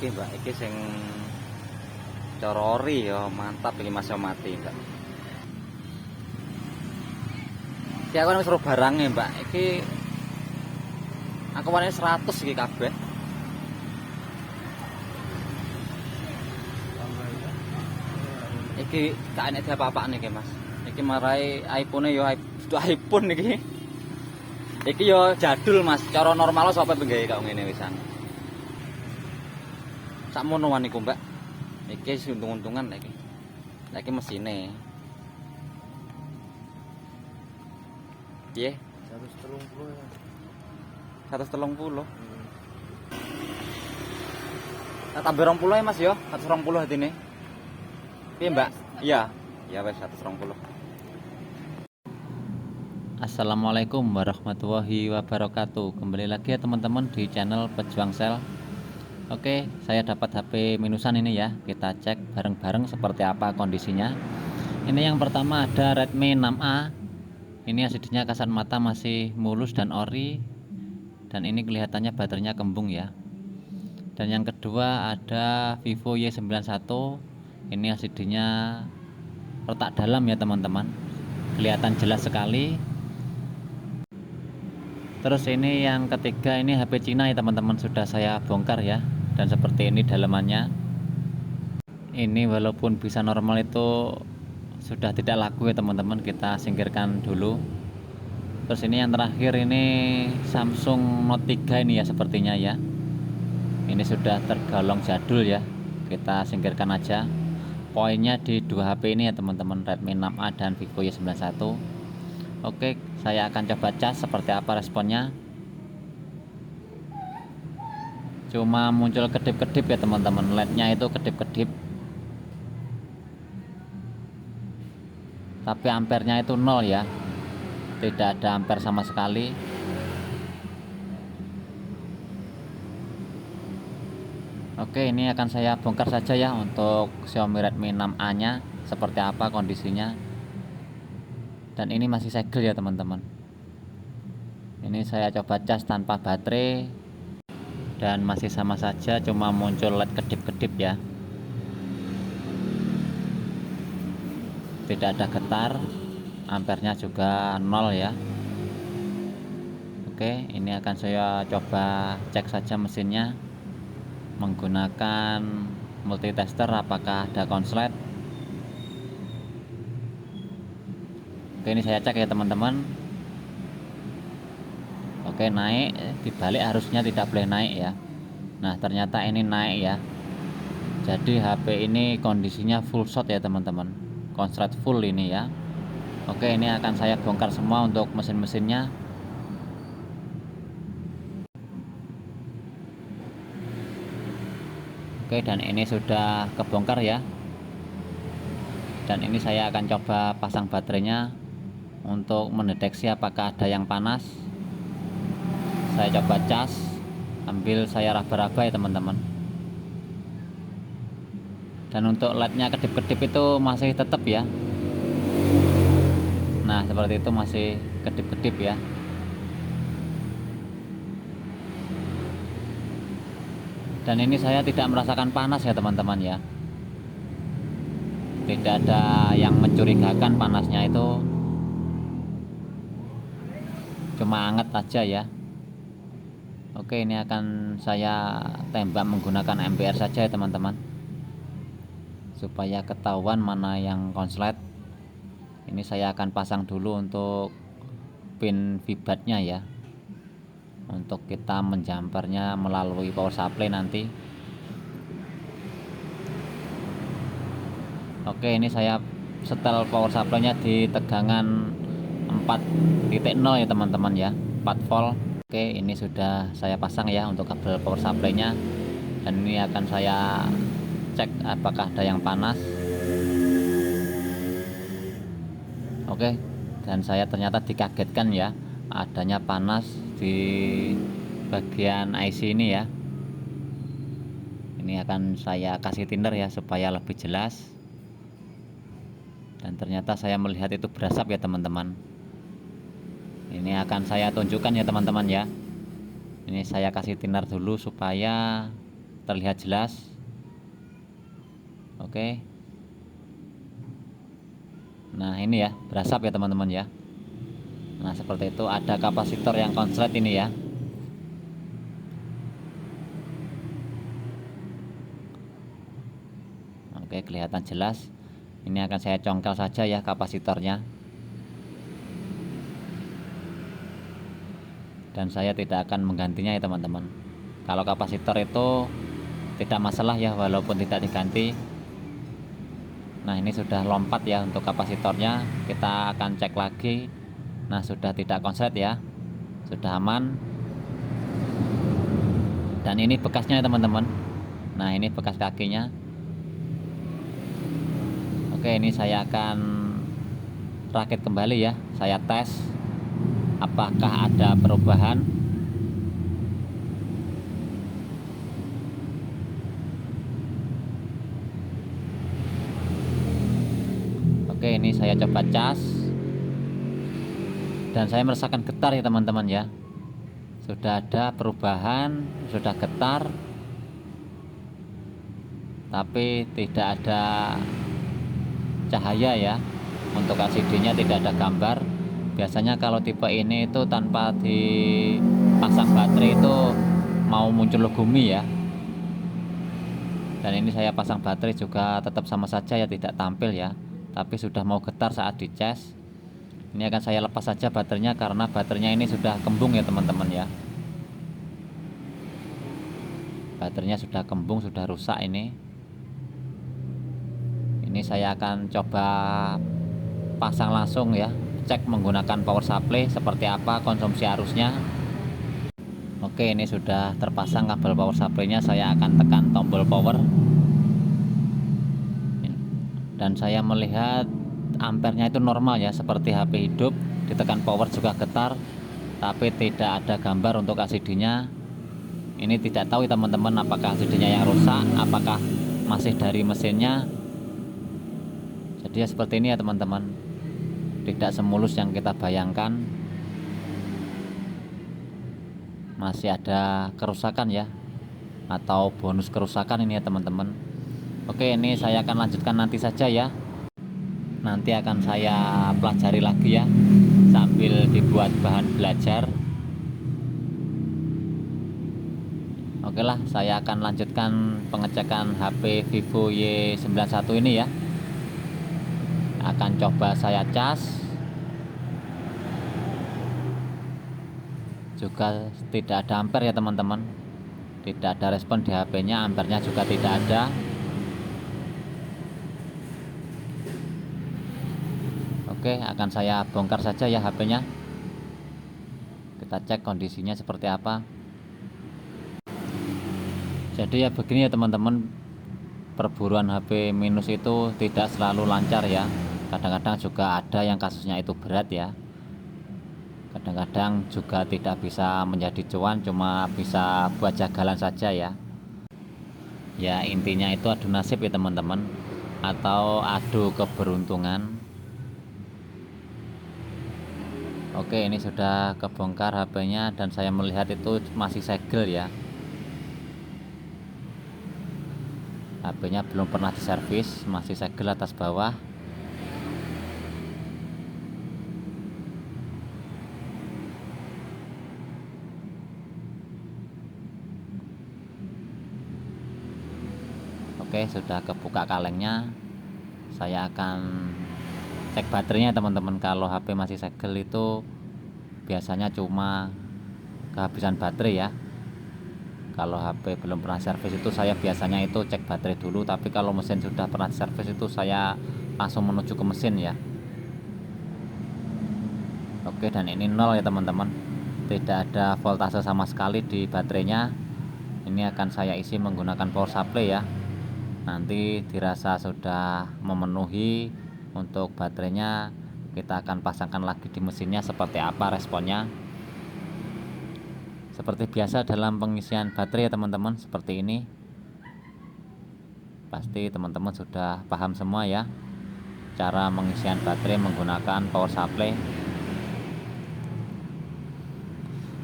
iki Mbak, iki sing cara ori ya mantap iki Mas mati Mbak. Iki aku wis ro barange Mbak, iki aku warnane 100 iki kabeh. Iki gak enek apa-apane iki Mas. Iki marai iPhone yo iPhone iki. Iki yo jadul Mas, cara normal sapa penggawe kok ngene wisan. Sakmonoan iku Mbak. Iki untung-untungan lagi. Lagi mesine. Piye? 130 ya. 130. Tak tambah 20 ya Mas yo, 120 hatine. Piye Mbak? Iya. Ya wes 120. Assalamualaikum warahmatullahi wabarakatuh. Kembali lagi ya teman-teman di channel Pejuang Sel. Oke, saya dapat HP minusan ini ya. Kita cek bareng-bareng seperti apa kondisinya. Ini yang pertama ada Redmi 6A. Ini aslinya kasat mata masih mulus dan ori. Dan ini kelihatannya baterainya kembung ya. Dan yang kedua ada Vivo Y91. Ini aslinya retak dalam ya teman-teman. Kelihatan jelas sekali. Terus ini yang ketiga, ini HP Cina ya teman-teman, sudah saya bongkar ya. Dan seperti ini dalamannya. Ini walaupun bisa normal itu sudah tidak laku ya teman-teman, kita singkirkan dulu. Terus ini yang terakhir, ini Samsung Note 3 ini ya sepertinya ya. Ini sudah tergolong jadul ya, kita singkirkan aja. Poinnya di dua HP ini ya teman-teman, Redmi 6A dan Vivo Y91. Oke, saya akan coba cas seperti apa responnya. Cuma muncul kedip-kedip ya teman-teman, LED-nya itu kedip-kedip. Tapi ampernya itu 0 ya. Tidak ada ampere sama sekali. Oke, ini akan saya bongkar saja ya untuk Xiaomi Redmi 6A-nya seperti apa kondisinya. Dan ini masih segel ya teman-teman. Ini saya coba cas tanpa baterai dan masih sama saja, cuma muncul LED kedip-kedip ya. Tidak ada getar, ampernya juga 0 ya. Oke, ini akan saya coba cek saja mesinnya menggunakan multitester apakah ada konslet. Oke, ini saya cek ya teman-teman. Oke, naik, dibalik harusnya tidak boleh naik ya. Nah, ternyata ini naik ya. Jadi HP ini kondisinya full shot ya teman-teman, konslet full ini ya. Oke, ini akan saya bongkar semua untuk mesin-mesinnya. Oke, dan ini sudah kebongkar ya. Dan ini saya akan coba pasang baterainya untuk mendeteksi apakah ada yang panas. Saya coba cas, ambil saya raba-raba ya teman-teman. Dan untuk LED-nya kedip-kedip itu masih tetap ya. Nah, seperti itu masih kedip-kedip ya. Dan ini saya tidak merasakan panas ya teman-teman ya. Tidak ada yang mencurigakan panasnya itu. Cuma anget aja ya. Oke, ini akan saya tembak menggunakan ampere saja ya teman-teman, supaya ketahuan mana yang konslet. Ini saya akan pasang dulu untuk pin vibatnya ya, untuk kita menjampernya melalui power supply nanti. Oke, ini saya setel power supply-nya di tegangan 4.0 ya teman-teman ya, 4 volt. Oke, ini sudah saya pasang ya untuk kabel power supply-nya. Dan ini akan saya cek apakah ada yang panas. Oke, dan saya ternyata dikagetkan ya, adanya panas di bagian IC ini ya. Ini akan saya kasih tinder ya supaya lebih jelas. Dan ternyata saya melihat itu berasap ya teman-teman. Ini akan saya tunjukkan ya teman-teman ya. Ini saya kasih tinder dulu supaya terlihat jelas. Oke. Nah ini ya, berasap ya teman-teman ya. Nah seperti itu, ada kapasitor yang konslet ini ya. Oke, kelihatan jelas. Ini akan saya congkel saja ya kapasitornya. Dan saya tidak akan menggantinya ya teman-teman. Kalau kapasitor itu tidak masalah ya, walaupun tidak diganti. Nah ini sudah lompat ya untuk kapasitornya. Kita akan cek lagi. Nah sudah tidak konslet ya, sudah aman. Dan ini bekasnya ya teman-teman. Nah ini bekas kakinya. Oke, ini saya akan rakit kembali ya. Saya tes apakah ada perubahan. Oke, ini saya coba cas. Dan saya merasakan getar ya teman-teman ya. Sudah ada perubahan, sudah getar. Tapi tidak ada cahaya ya. Untuk LCD-nya tidak ada gambar. Biasanya kalau tipe ini itu tanpa dipasang baterai itu mau muncul logo Mi ya. Dan ini saya pasang baterai juga tetap sama saja ya, tidak tampil ya. Tapi sudah mau getar saat dicas. Ini akan saya lepas saja baterainya karena baterainya ini sudah kembung ya teman-teman ya. Baterainya sudah kembung, sudah rusak ini. Ini saya akan coba pasang langsung ya, cek menggunakan power supply seperti apa konsumsi arusnya. Oke, ini sudah terpasang kabel power supply-nya. Saya akan tekan tombol power. Dan saya melihat ampernya itu normal ya, seperti HP hidup. Ditekan power juga getar, tapi tidak ada gambar untuk LCD-nya. Ini tidak tahu ya teman-teman, apakah LCD-nya yang rusak, apakah masih dari mesinnya. Jadi ya seperti ini ya teman-teman, tidak semulus yang kita bayangkan. Masih ada kerusakan ya, atau bonus kerusakan ini ya teman-teman. Oke, ini saya akan lanjutkan nanti saja ya. Nanti akan saya pelajari lagi ya, sambil dibuat bahan belajar. Oke lah, saya akan lanjutkan pengecekan HP Vivo Y91 ini ya. Akan coba saya cas. Juga tidak ada ampere ya teman-teman. Tidak ada respon di HP-nya, ampernya juga tidak ada. Oke, akan saya bongkar saja ya HP-nya. Kita cek kondisinya seperti apa. Jadi ya begini ya teman-teman, perburuan HP minus itu tidak selalu lancar ya. Kadang-kadang juga ada yang kasusnya itu berat ya. Kadang-kadang juga tidak bisa menjadi cuan, cuma bisa buat jagalan saja ya. Ya intinya itu adu nasib ya teman-teman, atau adu keberuntungan. Oke, ini sudah kebongkar HP-nya dan saya melihat itu masih segel ya. HP-nya belum pernah diservis, masih segel atas bawah. Oke, sudah kebuka kalengnya. Saya akan cek baterainya teman-teman. Kalau HP masih segel itu biasanya cuma kehabisan baterai ya. Kalau HP belum pernah servis itu saya biasanya itu cek baterai dulu. Tapi kalau mesin sudah pernah servis itu saya langsung menuju ke mesin ya. Oke, dan ini nol ya teman-teman, tidak ada voltase sama sekali di baterainya. Ini akan saya isi menggunakan power supply ya. Nanti dirasa sudah memenuhi untuk baterainya, kita akan pasangkan lagi di mesinnya seperti apa responnya. Seperti biasa dalam pengisian baterai ya teman-teman, seperti ini. Pasti teman-teman sudah paham semua ya, cara pengisian baterai menggunakan power supply.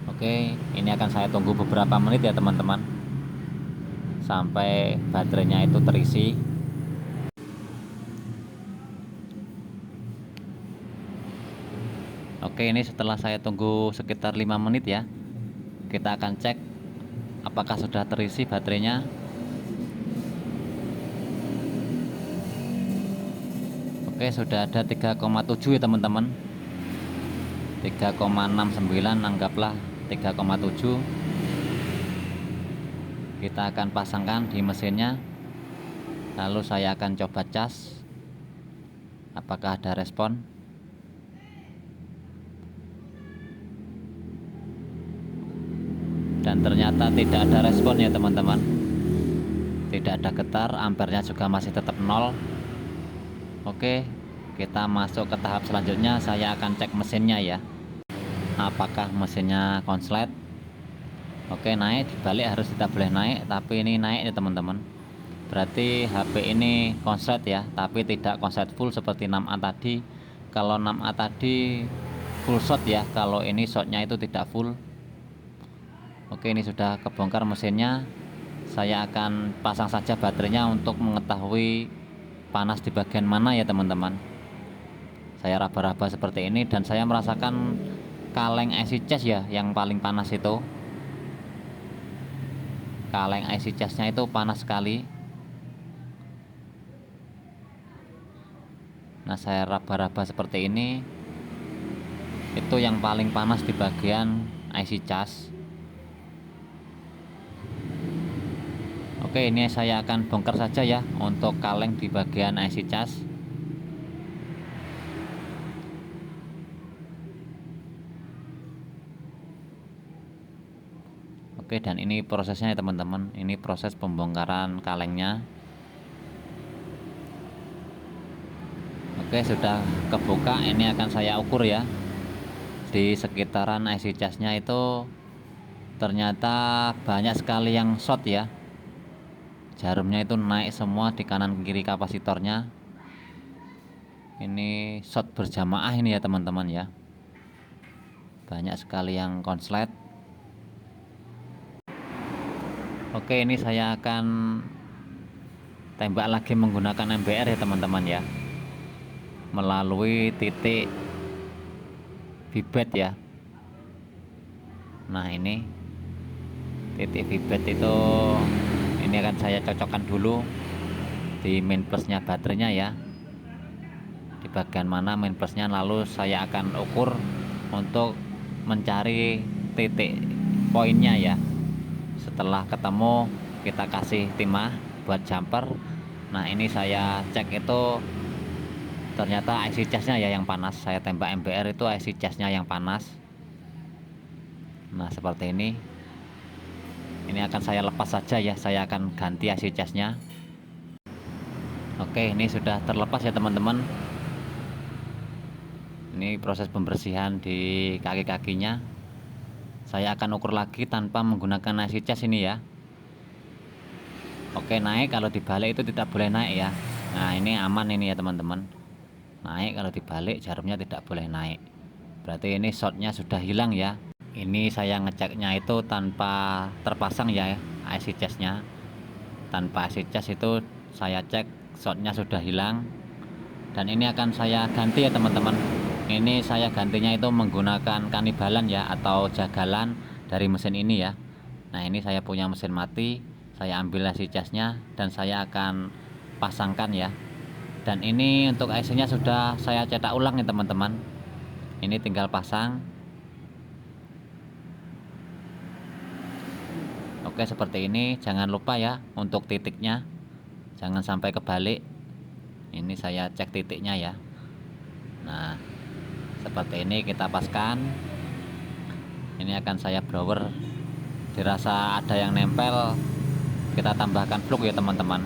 Oke, ini akan saya tunggu beberapa menit ya teman-teman. sampai baterainya itu terisi. Oke, ini setelah saya tunggu sekitar 5 menit ya, kita akan cek apakah sudah terisi baterainya. Oke, sudah ada 3,7 ya teman-teman, 3,69 anggaplah 3,7. Kita akan pasangkan di mesinnya, lalu saya akan coba cas apakah ada respon. Dan ternyata tidak ada respon ya teman-teman, tidak ada getar, ampernya juga masih tetap 0. Oke, kita masuk ke tahap selanjutnya. Saya akan cek mesinnya ya, apakah mesinnya konslet. Oke, naik, dibalik harus tidak boleh naik, tapi ini naik ya teman-teman, berarti HP ini konslet ya, tapi tidak konslet full seperti 6A tadi. Kalau 6A tadi full shot ya, kalau ini shotnya itu tidak full. Oke, ini sudah kebongkar mesinnya. Saya akan pasang saja baterainya untuk mengetahui panas di bagian mana ya teman-teman. Saya raba-raba seperti ini dan saya merasakan kaleng IC charge ya yang paling panas itu. Kaleng IC charge-nya itu panas sekali. Nah, saya raba-raba seperti ini, itu yang paling panas di bagian IC charge. Oke, ini saya akan bongkar saja ya untuk kaleng di bagian IC charge. Oke, dan ini prosesnya ya teman-teman, ini proses pembongkaran kalengnya. Oke, sudah kebuka. Ini akan saya ukur ya, di sekitaran IC charge-nya itu ternyata banyak sekali yang short ya, jarumnya itu naik semua di kanan kiri kapasitornya. Ini short berjamaah ini ya teman-teman ya, banyak sekali yang konslet. Oke, ini saya akan tembak lagi menggunakan MBR ya teman-teman ya, melalui titik vibet ya. Nah, ini titik vibet itu, ini akan saya cocokkan dulu di main plusnya baterainya ya, di bagian mana main plusnya, lalu saya akan ukur untuk mencari titik poinnya ya. Setelah ketemu, kita kasih timah buat jumper. Nah, ini saya cek itu ternyata IC charge-nya ya yang panas. Saya tembak MBR itu IC charge-nya yang panas. Nah, seperti ini. Ini akan saya lepas saja ya, saya akan ganti IC charge-nya. Oke, ini sudah terlepas ya teman-teman. Ini proses pembersihan di kaki-kakinya. Saya akan ukur lagi tanpa menggunakan IC charge ini ya. Oke, naik, kalau dibalik itu tidak boleh naik ya. Nah, ini aman ini ya teman-teman. Naik, kalau dibalik jarumnya tidak boleh naik, berarti ini shortnya sudah hilang ya. Ini saya ngeceknya itu tanpa terpasang ya IC charge-nya. Tanpa IC charge itu saya cek shortnya sudah hilang. Dan ini akan saya ganti ya teman-teman. Ini saya gantinya itu menggunakan kanibalan ya, atau jagalan dari mesin ini ya. Nah, ini saya punya mesin mati, saya ambil IC charge-nya dan saya akan pasangkan ya. Dan ini untuk IC-nya sudah saya cetak ulang ya teman-teman. Ini tinggal pasang. Oke, seperti ini. Jangan lupa ya untuk titiknya, jangan sampai kebalik. Ini saya cek titiknya ya. Nah, seperti ini kita paskan. Ini akan saya blower. Dirasa ada yang nempel, kita tambahkan fluk ya teman-teman.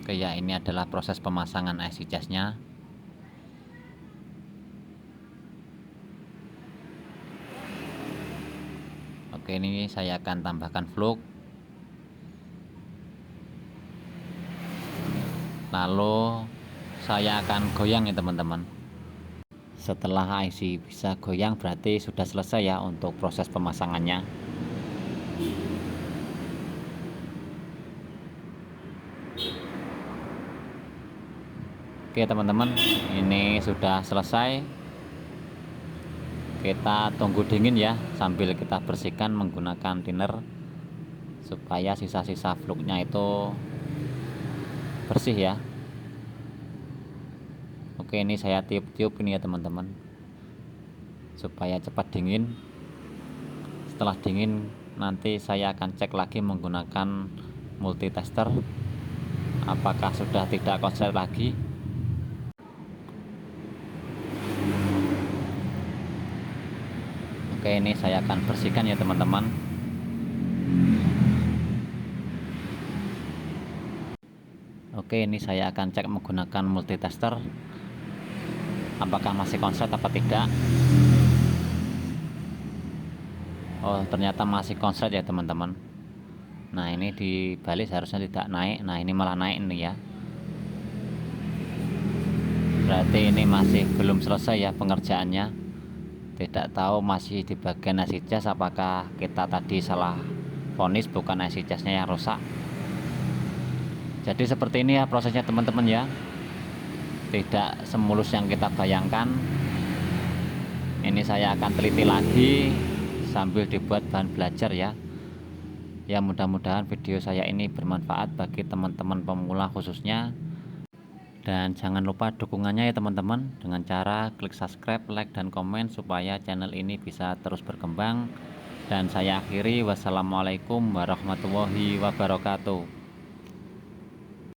Oke ya, ini adalah proses pemasangan IC charge-nya. Oke, ini saya akan tambahkan fluk. Lalu saya akan goyang ya teman-teman. Setelah IC bisa goyang berarti sudah selesai ya untuk proses pemasangannya. Oke teman-teman, ini sudah selesai. Kita tunggu dingin ya, sambil kita bersihkan menggunakan thinner supaya sisa-sisa fluknya itu bersih ya. Oke, ini saya tiup-tiup ini ya teman-teman, supaya cepat dingin. Setelah dingin nanti saya akan cek lagi menggunakan multitester apakah sudah tidak konslet lagi. Oke, ini saya akan bersihkan ya teman-teman. Oke, ini saya akan cek menggunakan multitester apakah masih konslet apa tidak. Oh, ternyata masih konslet ya teman-teman. Nah, ini di balik seharusnya tidak naik. Nah, ini malah naik nih ya. Berarti ini masih belum selesai ya pengerjaannya. Tidak tahu masih di bagian IC cas, apakah kita tadi salah vonis bukan IC casnya yang rusak. Jadi seperti ini ya prosesnya teman-teman ya, tidak semulus yang kita bayangkan. Ini saya akan teliti lagi sambil dibuat bahan belajar ya. Ya, mudah-mudahan video saya ini bermanfaat bagi teman-teman pemula khususnya. Dan jangan lupa dukungannya ya teman-teman, dengan cara klik subscribe, like, dan komen supaya channel ini bisa terus berkembang. Dan saya akhiri, wassalamualaikum warahmatullahi wabarakatuh.